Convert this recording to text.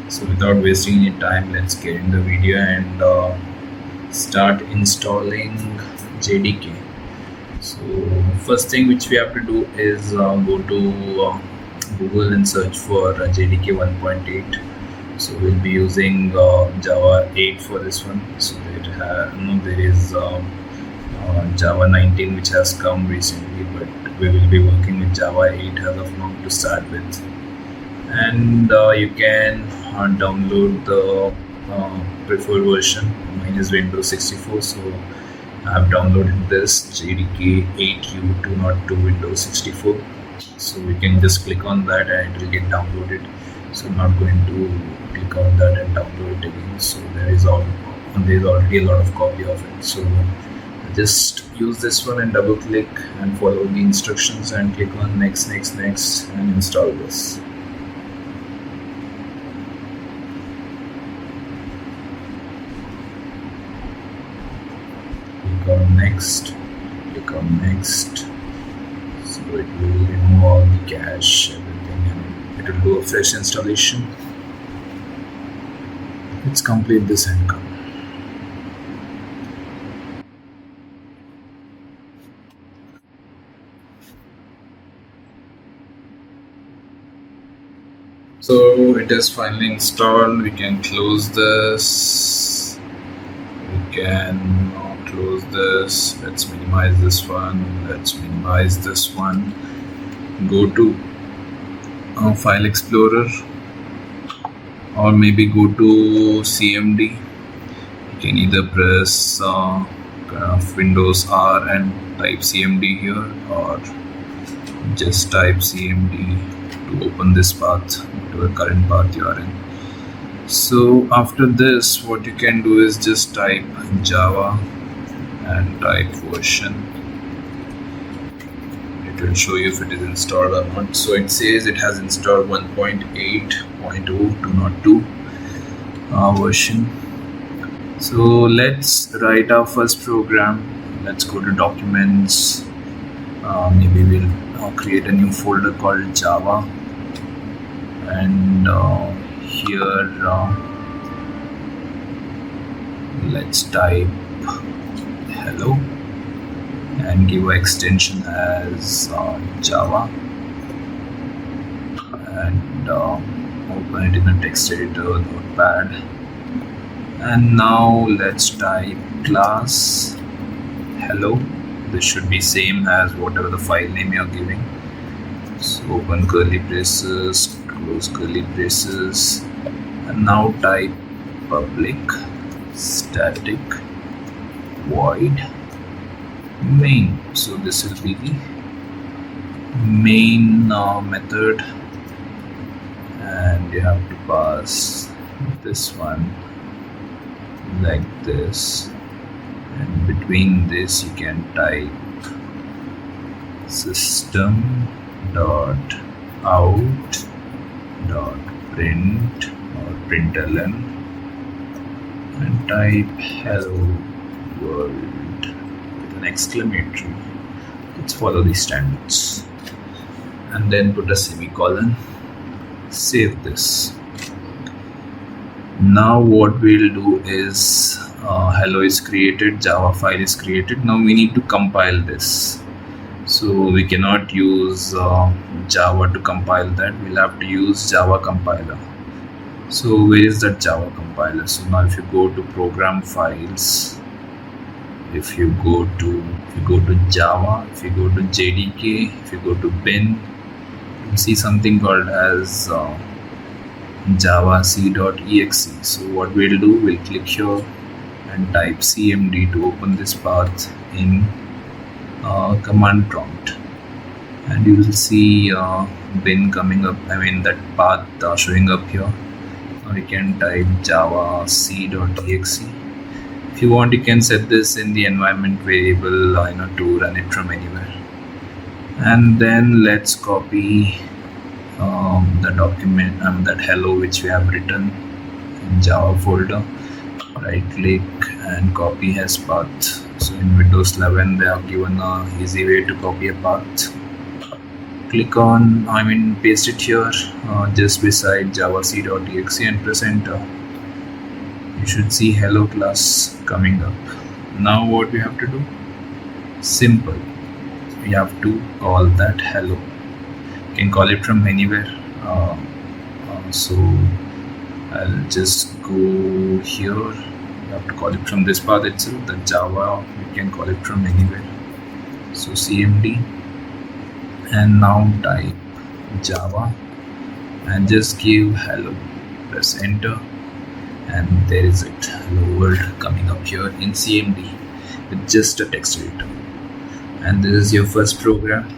So without wasting any time, let's get in the video and start installing JDK. So first thing which we have to do is go to Google and search for JDK 1.8. So we'll be using Java 8 for this one. So there is Java 19 which has come recently, but we will be working with Java 8 as of now to start with. And you can download the preferred version. Mine is Windows 64, so I have downloaded this JDK 8U202 Windows 64. So we can just click on that and it will get downloaded. So I'm not going to click on that and download it again. So there is already a lot of copy of it. So just use this one and double click and follow the instructions and click on next and install this. Click on next. So it will remove all the cache, everything, and it will do a fresh installation. Let's complete this and come. So it is finally installed. We can close this. We can close this. Let's minimize this one. Let's minimize this one. Go to File Explorer, or maybe go to CMD. You can either press Windows R and type CMD here, or just type CMD to open this path, whatever current path you are in. So after this, what you can do is just type Java and type version. It will show you if it is installed or not. So it says it has installed 1.8.0.202 version. So let's write our first program. Let's go to documents. Maybe we'll create a new folder called Java, and here let's type hello and give an extension as Java, and open it in a text editor, notepad. And now let's type class hello. This should be same as whatever the file name you're giving. So open curly braces, close curly braces, and now type public static void main. So this will be the main method, and you have to pass this one like this, and between this you can type system dot out dot print or println and type hello world with an exclamatory. Let's follow the standards and then put a semicolon. Save this. Now what we'll do is hello is created, Java file is created. Now we need to compile this. So we cannot use Java to compile that. We'll have to use Java compiler. So where is that Java compiler? So now if you go to program files, if you go to Java, if you go to JDK, if you go to bin, you see something called as Java c.exe. So what we'll do, we'll click here and type CMD to open this path in command prompt, and you will see bin coming up, that path showing up here. Now you can type java c.exe. If you want, you can set this in the environment variable to run it from anywhere. And then let's copy the document, that hello which we have written in Java folder. Right click and copy as path. So in Windows 11 they have given an easy way to copy a path. Click on, paste it here, just beside javac.exe and press enter. You should see hello class coming up. Now what we have to do? Simple. We have to call that hello. You can call it from anywhere. So I'll just go here. You have to call it from this path itself. The Java, you can call it from anywhere. So CMD, and now type Java and just give hello. Press enter, and there is it. Hello world coming up here in CMD with just a text editor. And this is your first program.